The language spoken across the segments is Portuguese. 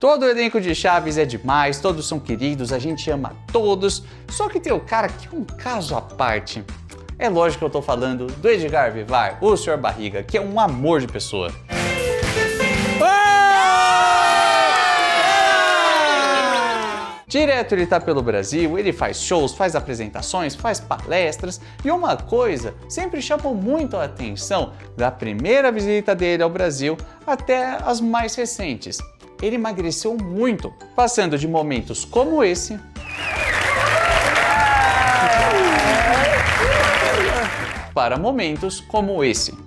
Todo o elenco de Chaves é demais, todos são queridos, a gente ama todos, só que tem o cara que é um caso à parte. É lógico que eu tô falando do Edgar Vivar, o Sr. Barriga, que é um amor de pessoa. Direto ele tá pelo Brasil, ele faz shows, faz apresentações, faz palestras e uma coisa sempre chamou muito a atenção da primeira visita dele ao Brasil até as mais recentes. Ele emagreceu muito, passando de momentos como esse para momentos como esse.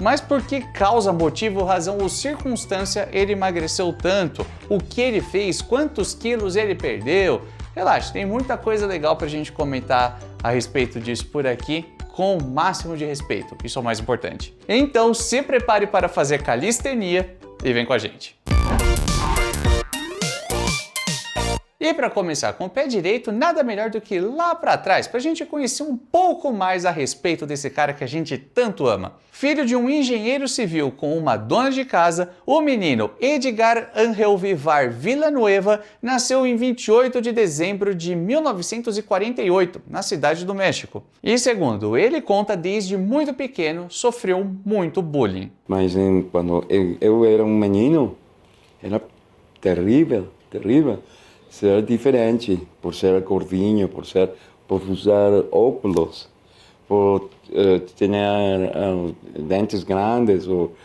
Mas por que causa, motivo, razão ou circunstância ele emagreceu tanto? O que ele fez? Quantos quilos ele perdeu? Relaxa, tem muita coisa legal pra gente comentar a respeito disso por aqui, com o máximo de respeito, isso é o mais importante. Então se prepare para fazer calistenia e vem com a gente. E para começar com o pé direito, nada melhor do que ir lá para trás, para a gente conhecer um pouco mais a respeito desse cara que a gente tanto ama. Filho de um engenheiro civil com uma dona de casa, o menino Edgar Ángel Vivar Villanueva nasceu em 28 de dezembro de 1948, na cidade do México. E segundo ele conta, desde muito pequeno sofreu muito bullying. Mas quando eu era um menino, era terrível, terrível. Ser diferente, por ser gordinho, por usar óculos, por ter dentes grandes, ou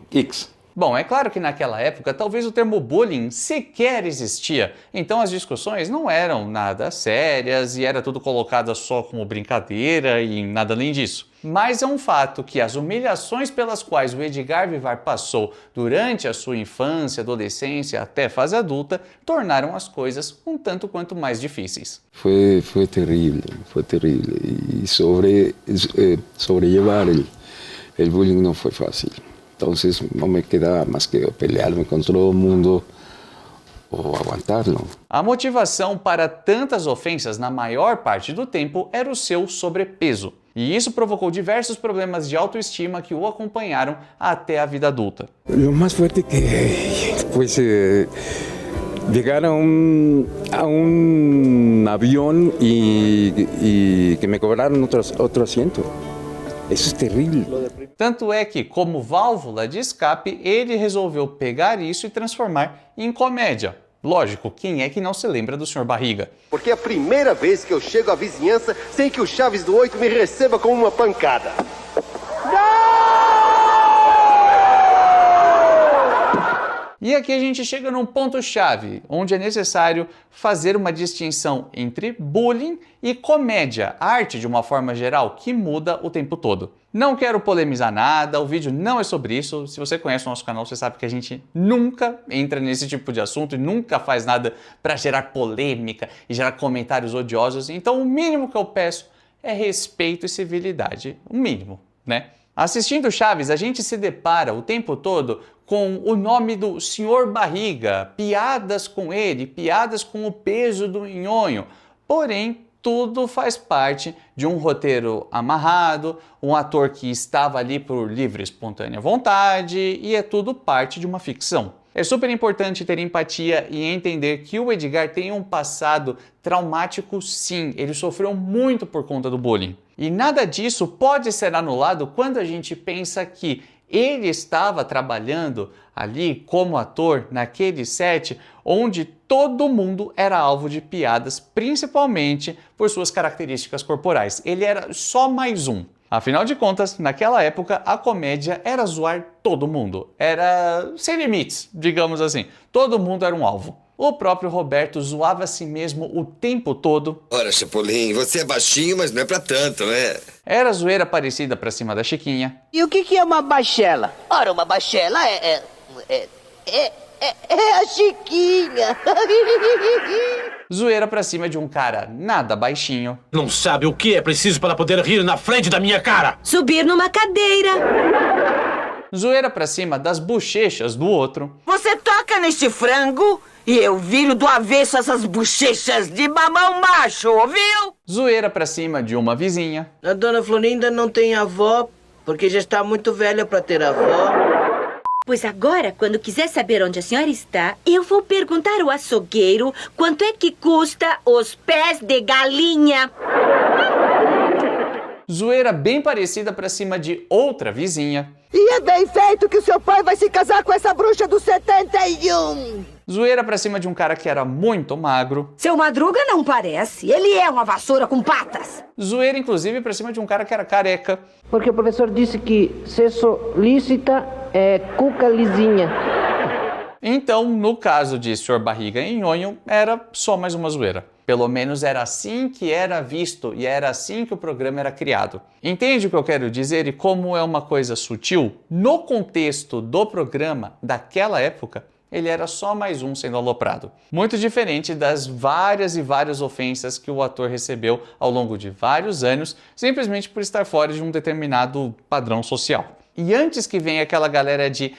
X. Bom, é claro que naquela época talvez o termo bullying sequer existia, então as discussões não eram nada sérias e era tudo colocado só como brincadeira e nada além disso. Mas é um fato que as humilhações pelas quais o Edgar Vivar passou durante a sua infância, adolescência até fase adulta tornaram as coisas um tanto quanto mais difíceis. Foi terrível, foi terrível. E sobrellevar el bullying não foi fácil. Então não me queda mais que pelear-me com todo mundo ou aguentar-lo. A motivação para tantas ofensas na maior parte do tempo era o seu sobrepeso. E isso provocou diversos problemas de autoestima que o acompanharam até a vida adulta. O mais forte que foi chegar a avião e que me cobraram outro assento. Isso é terrível. Tanto é que, como válvula de escape, ele resolveu pegar isso e transformar em comédia. Lógico, quem é que não se lembra do Sr. Barriga? Porque é a primeira vez que eu chego à vizinhança sem que o Chaves do 8 me receba com uma pancada. E aqui a gente chega num ponto-chave, onde é necessário fazer uma distinção entre bullying e comédia, arte de uma forma geral que muda o tempo todo. Não quero polemizar nada, o vídeo não é sobre isso. Se você conhece o nosso canal, você sabe que a gente nunca entra nesse tipo de assunto e nunca faz nada para gerar polêmica e gerar comentários odiosos. Então o mínimo que eu peço é respeito e civilidade, o mínimo, né? Assistindo Chaves, a gente se depara o tempo todo com o nome do Sr. Barriga, piadas com ele, piadas com o peso do nhonho. Porém, tudo faz parte de um roteiro amarrado, um ator que estava ali por livre e espontânea vontade, e é tudo parte de uma ficção. É super importante ter empatia e entender que o Edgar tem um passado traumático sim, ele sofreu muito por conta do bullying. E nada disso pode ser anulado quando a gente pensa que ele estava trabalhando ali como ator naquele set onde todo mundo era alvo de piadas, principalmente por suas características corporais. Ele era só mais um. Afinal de contas, naquela época, a comédia era zoar todo mundo. Era sem limites, digamos assim. Todo mundo era um alvo. O próprio Roberto zoava a si mesmo o tempo todo. Ora, Chapolin, você é baixinho, mas não é pra tanto, né? Era zoeira parecida pra cima da Chiquinha. E o que é uma baixela? Ora, uma baixela é a Chiquinha. Zoeira pra cima de um cara nada baixinho. Não sabe o que é preciso para poder rir na frente da minha cara. Subir numa cadeira. Zoeira pra cima das bochechas do outro. Você toca neste frango E eu viro do avesso essas bochechas de mamão macho, ouviu? Zoeira pra cima de uma vizinha. A dona Florinda não tem avó, porque já está muito velha para ter avó. Pois agora, quando quiser saber onde a senhora está, eu vou perguntar ao açougueiro quanto é que custa os pés de galinha. Zoeira bem parecida pra cima de outra vizinha. E é bem feito que o seu pai vai se casar com essa bruxa do 71. Zoeira pra cima de um cara que era muito magro. Seu Madruga não parece. Ele é uma vassoura com patas. Zoeira, inclusive, pra cima de um cara que era careca. Porque o professor disse que sexo lícita é cuca lisinha. Então, no caso de Sr. Barriga e Nhonho, era só mais uma zoeira. Pelo menos era assim que era visto e era assim que o programa era criado. Entende o que eu quero dizer e como é uma coisa sutil? No contexto do programa daquela época, ele era só mais um sendo aloprado. Muito diferente das várias e várias ofensas que o ator recebeu ao longo de vários anos, simplesmente por estar fora de um determinado padrão social. E antes que venha aquela galera de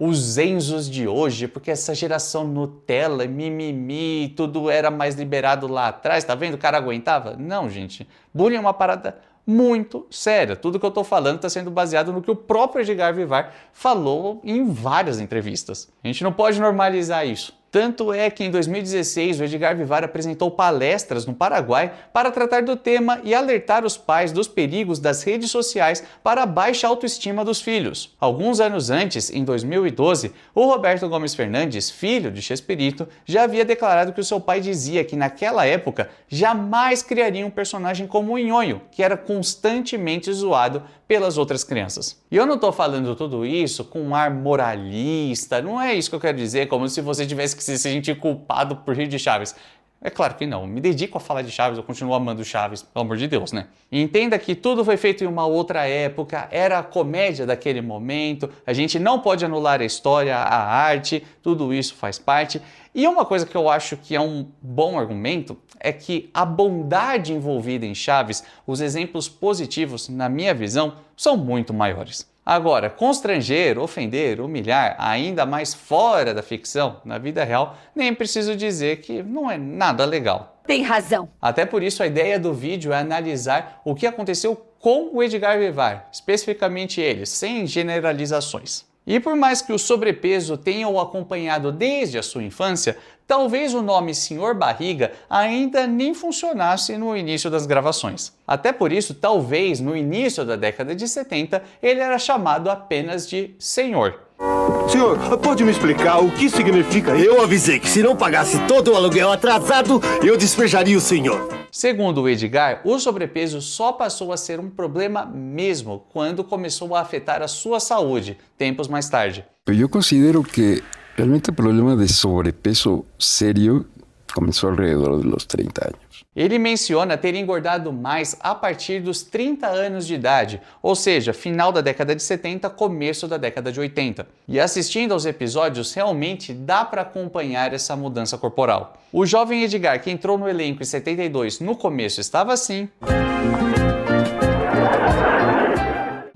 os Enzos de hoje, porque essa geração Nutella, mimimi, tudo era mais liberado lá atrás, tá vendo? O cara aguentava? Não, gente. Bullying é uma parada muito séria. Tudo que eu tô falando está sendo baseado no que o próprio Edgar Vivar falou em várias entrevistas. A gente não pode normalizar isso. Tanto é que em 2016 o Edgar Vivar apresentou palestras no Paraguai para tratar do tema e alertar os pais dos perigos das redes sociais para a baixa autoestima dos filhos. Alguns anos antes, em 2012, o Roberto Gomes Fernandes, filho de Chespirito, já havia declarado que o seu pai dizia que naquela época jamais criaria um personagem como o Nhonho, que era constantemente zoado pelas outras crianças. E eu não tô falando tudo isso com um ar moralista, não é isso que eu quero dizer, como se você tivesse que se sentir culpado por rir de Chaves. É claro que não, me dedico a falar de Chaves, eu continuo amando Chaves, pelo amor de Deus, né? E entenda que tudo foi feito em uma outra época, era a comédia daquele momento, a gente não pode anular a história, a arte, tudo isso faz parte. E uma coisa que eu acho que é um bom argumento é que a bondade envolvida em Chaves, os exemplos positivos, na minha visão, são muito maiores. Agora, constranger, ofender, humilhar, ainda mais fora da ficção, na vida real, nem preciso dizer que não é nada legal. Tem razão. Até por isso a ideia do vídeo é analisar o que aconteceu com o Edgar Vivar, especificamente ele, sem generalizações. E por mais que o sobrepeso tenha o acompanhado desde a sua infância, talvez o nome Sr. Barriga ainda nem funcionasse no início das gravações. Até por isso, talvez no início da década de 70, ele era chamado apenas de Senhor. Senhor, pode me explicar o que significa isso? Eu avisei que se não pagasse todo o aluguel atrasado, eu despejaria o senhor. Segundo o Edgar, o sobrepeso só passou a ser um problema mesmo quando começou a afetar a sua saúde, tempos mais tarde. Eu considero que realmente o problema de sobrepeso sério começou alrededor dos 30 anos. Ele menciona ter engordado mais a partir dos 30 anos de idade, ou seja, final da década de 70, começo da década de 80. E assistindo aos episódios, realmente dá para acompanhar essa mudança corporal. O jovem Edgar, que entrou no elenco em 72, no começo estava assim.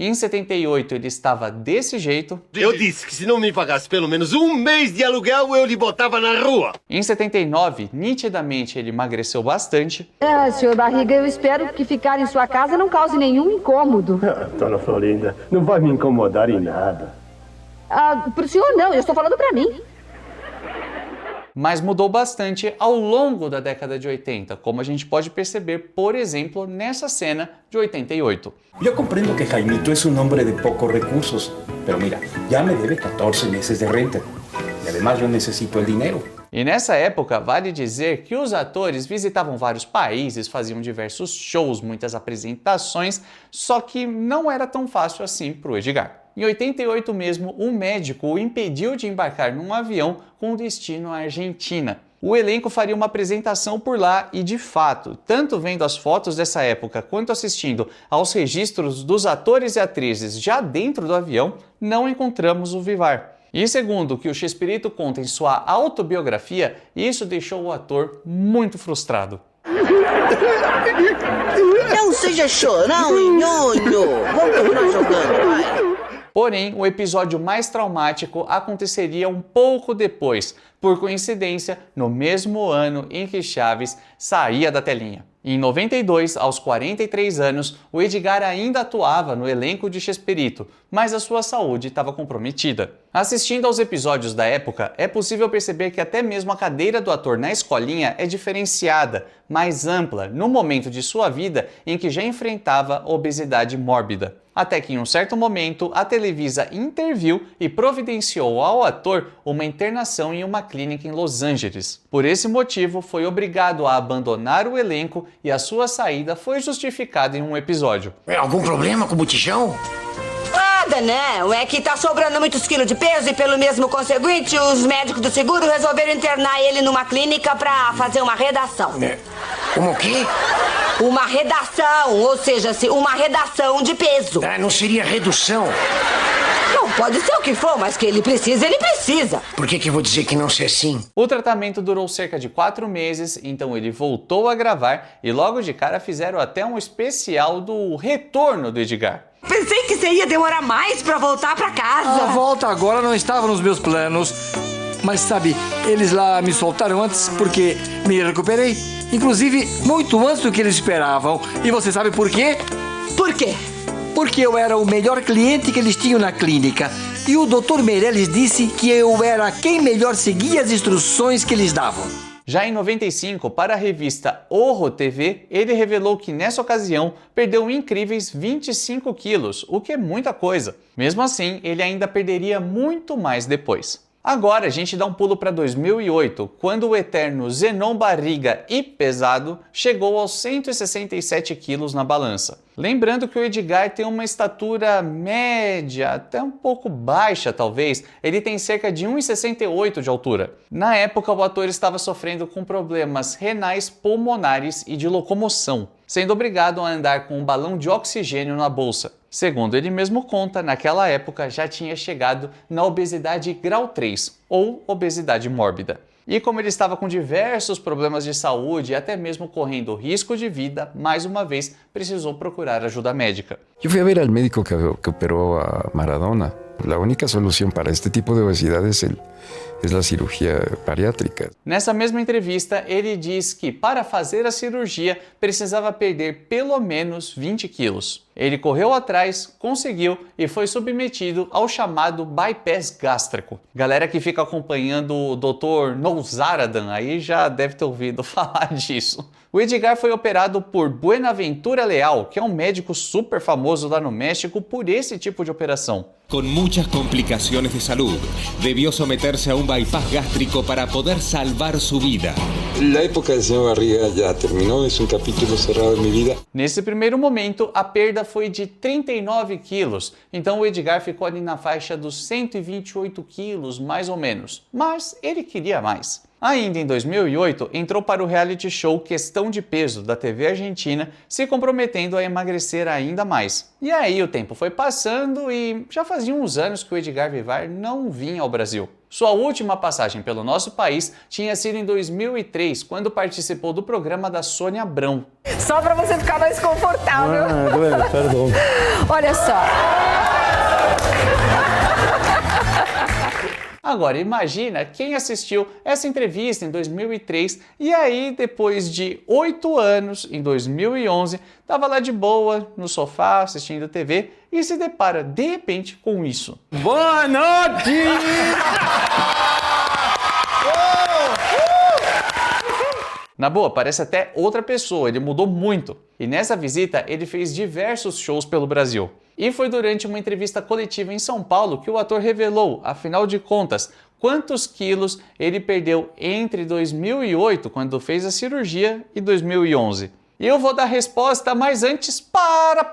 Em 78 ele estava desse jeito. Eu disse que se não me pagasse pelo menos um mês de aluguel, eu lhe botava na rua. Em 79, nitidamente ele emagreceu bastante. Senhor Barriga, eu espero que ficar em sua casa não cause nenhum incômodo. Dona Florinda, não vai me incomodar em nada. Pro senhor não, eu estou falando pra mim. Mas mudou bastante ao longo da década de 80, como a gente pode perceber, por exemplo, nessa cena de 88. Eu compreendo que Jaimito é um homem de poucos recursos, mas mira, já me deve 14 meses de renta. E además eu necessito o dinheiro. E nessa época, vale dizer que os atores visitavam vários países, faziam diversos shows, muitas apresentações, só que não era tão fácil assim para o Edgar. Em 88 mesmo, um médico o impediu de embarcar num avião com destino à Argentina. O elenco faria uma apresentação por lá e, de fato, tanto vendo as fotos dessa época quanto assistindo aos registros dos atores e atrizes já dentro do avião, não encontramos o Vivar. E segundo o que o Chespirito conta em sua autobiografia, isso deixou o ator muito frustrado. Não seja chorão, Nhonho. Vamos continuar jogando, vai. Porém, o episódio mais traumático aconteceria um pouco depois, por coincidência, no mesmo ano em que Chaves saía da telinha. Em 92, aos 43 anos, o Edgar ainda atuava no elenco de Chespirito, mas a sua saúde estava comprometida. Assistindo aos episódios da época, é possível perceber que até mesmo a cadeira do ator na escolinha é diferenciada, mais ampla, no momento de sua vida em que já enfrentava obesidade mórbida. Até que em um certo momento, a Televisa interviu e providenciou ao ator uma internação em uma clínica em Los Angeles. Por esse motivo, foi obrigado a abandonar o elenco e a sua saída foi justificada em um episódio. Algum problema com o botijão? Nada, não. É que tá sobrando muitos quilos de peso e pelo mesmo conseguinte, os médicos do seguro resolveram internar ele numa clínica pra fazer uma redação. Como o quê? Uma redação, ou seja, uma redação de peso. Ah, não seria redução. Não, pode ser o que for, mas que ele precisa, ele precisa. Por que eu vou dizer que não ser assim? O tratamento durou cerca de 4 meses, então ele voltou a gravar e logo de cara fizeram até um especial do retorno do Edgar. Pensei que você ia demorar mais pra voltar pra casa. A volta agora não estava nos meus planos. Mas sabe, eles lá me soltaram antes porque me recuperei. Inclusive, muito antes do que eles esperavam. E você sabe por quê? Por quê? Porque eu era o melhor cliente que eles tinham na clínica. E o Dr. Meirelles disse que eu era quem melhor seguia as instruções que eles davam. Já em 95, para a revista Horror TV, ele revelou que nessa ocasião perdeu incríveis 25 quilos, o que é muita coisa. Mesmo assim, ele ainda perderia muito mais depois. Agora a gente dá um pulo para 2008, quando o eterno Zenon Barriga e pesado chegou aos 167 quilos na balança. Lembrando que o Edgar tem uma estatura média, até um pouco baixa talvez, ele tem cerca de 1,68 de altura. Na época o ator estava sofrendo com problemas renais, pulmonares e de locomoção, sendo obrigado a andar com um balão de oxigênio na bolsa. Segundo ele mesmo conta, naquela época já tinha chegado na obesidade grau 3, ou obesidade mórbida. E como ele estava com diversos problemas de saúde e até mesmo correndo risco de vida, mais uma vez precisou procurar ajuda médica. Eu fui a ver al médico que operó a Maradona. La única solución para este tipo de obesidad es la cirugía bariátrica. Nessa mesma entrevista, ele diz que para fazer a cirurgia precisava perder pelo menos 20 quilos. Ele correu atrás, conseguiu e foi submetido ao chamado bypass gástrico. Galera que fica acompanhando o Dr. Nouzaradan aí já deve ter ouvido falar disso. O Edgar foi operado por Buenaventura Leal, que é um médico super famoso lá no México por esse tipo de operação. Con muchas complicaciones de salud, debió someterse a un bypass gástrico para poder salvar su vida. La época del señor Barriga ya terminó, es un capítulo cerrado en mi vida. Nesse primeiro momento, a perda foi de 39 quilos, então o Edgar ficou ali na faixa dos 128 quilos, mais ou menos. Mas ele queria mais. Ainda em 2008, entrou para o reality show Questão de Peso da TV Argentina, se comprometendo a emagrecer ainda mais. E aí o tempo foi passando e já fazia uns anos que o Edgar Vivar não vinha ao Brasil. Sua última passagem pelo nosso país tinha sido em 2003, quando participou do programa da Sônia Abrão. Só para você ficar mais confortável. Perdão. Olha só. Agora imagina quem assistiu essa entrevista em 2003 e aí depois de 8 anos, em 2011, estava lá de boa no sofá assistindo TV e se depara de repente com isso. Boa noite! Na boa, parece até outra pessoa, ele mudou muito. E nessa visita ele fez diversos shows pelo Brasil. E foi durante uma entrevista coletiva em São Paulo que o ator revelou, afinal de contas, quantos quilos ele perdeu entre 2008, quando fez a cirurgia, e 2011. E eu vou dar a resposta, mas antes, para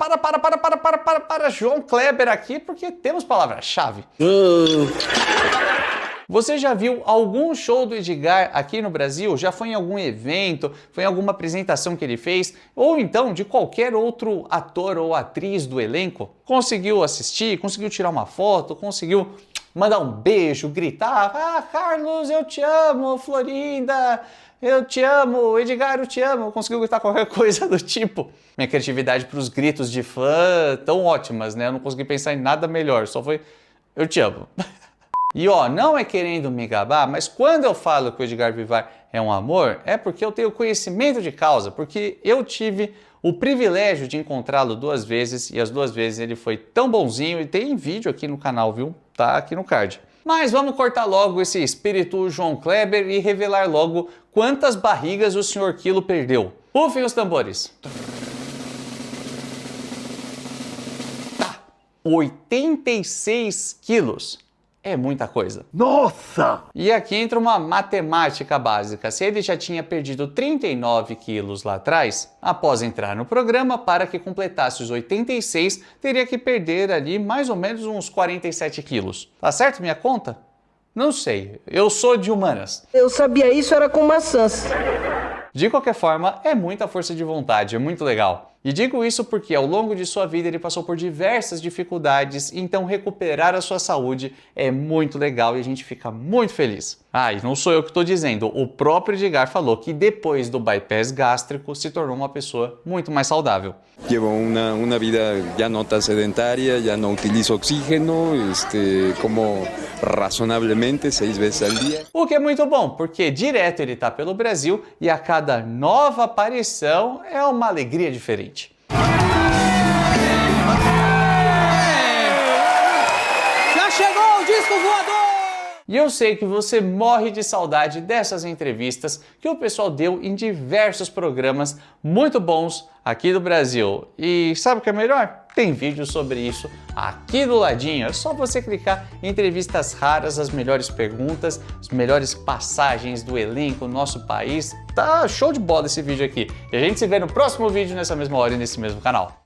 João Kleber aqui, porque temos palavra-chave. Você já viu algum show do Edgar aqui no Brasil? Já foi em algum evento? Foi em alguma apresentação que ele fez? Ou então de qualquer outro ator ou atriz do elenco? Conseguiu assistir? Conseguiu tirar uma foto? Conseguiu mandar um beijo? Gritar? Ah, Carlos, eu te amo! Florinda, eu te amo! Edgar, eu te amo! Conseguiu gritar qualquer coisa do tipo? Minha criatividade para os gritos de fã tão ótimas, né? Eu não consegui pensar em nada melhor. Só foi, eu te amo. E ó, não é querendo me gabar, mas quando eu falo que o Edgar Vivar é um amor, é porque eu tenho conhecimento de causa, porque eu tive o privilégio de encontrá-lo 2 vezes e as 2 vezes ele foi tão bonzinho e tem vídeo aqui no canal, viu? Tá aqui no card. Mas vamos cortar logo esse espírito João Kleber e revelar logo quantas barrigas o Sr. Quilo perdeu. Rufem os tambores. 86 quilos. É muita coisa. Nossa! E aqui entra uma matemática básica. Se ele já tinha perdido 39 quilos lá atrás, após entrar no programa, para que completasse os 86, teria que perder ali mais ou menos uns 47 quilos. Tá certo minha conta? Não sei, eu sou de humanas. Eu sabia isso, era com maçãs. De qualquer forma, é muita força de vontade, é muito legal. E digo isso porque ao longo de sua vida ele passou por diversas dificuldades, então recuperar a sua saúde é muito legal e a gente fica muito feliz. Ah, e não sou eu que estou dizendo, o próprio Edgar falou que depois do bypass gástrico se tornou uma pessoa muito mais saudável. Llevo una vida ya no tan sedentaria, ya no utilizo oxígeno, como razonablemente 6 veces al día. O que é muito bom, porque direto ele está pelo Brasil e a cada nova aparição é uma alegria diferente. Já chegou o disco voador! E eu sei que você morre de saudade dessas entrevistas que o pessoal deu em diversos programas muito bons aqui do Brasil. E sabe o que é melhor? Tem vídeo sobre isso aqui do ladinho. É só você clicar em entrevistas raras, as melhores perguntas, as melhores passagens do elenco, nosso país. Tá show de bola esse vídeo aqui. E a gente se vê no próximo vídeo nessa mesma hora e nesse mesmo canal.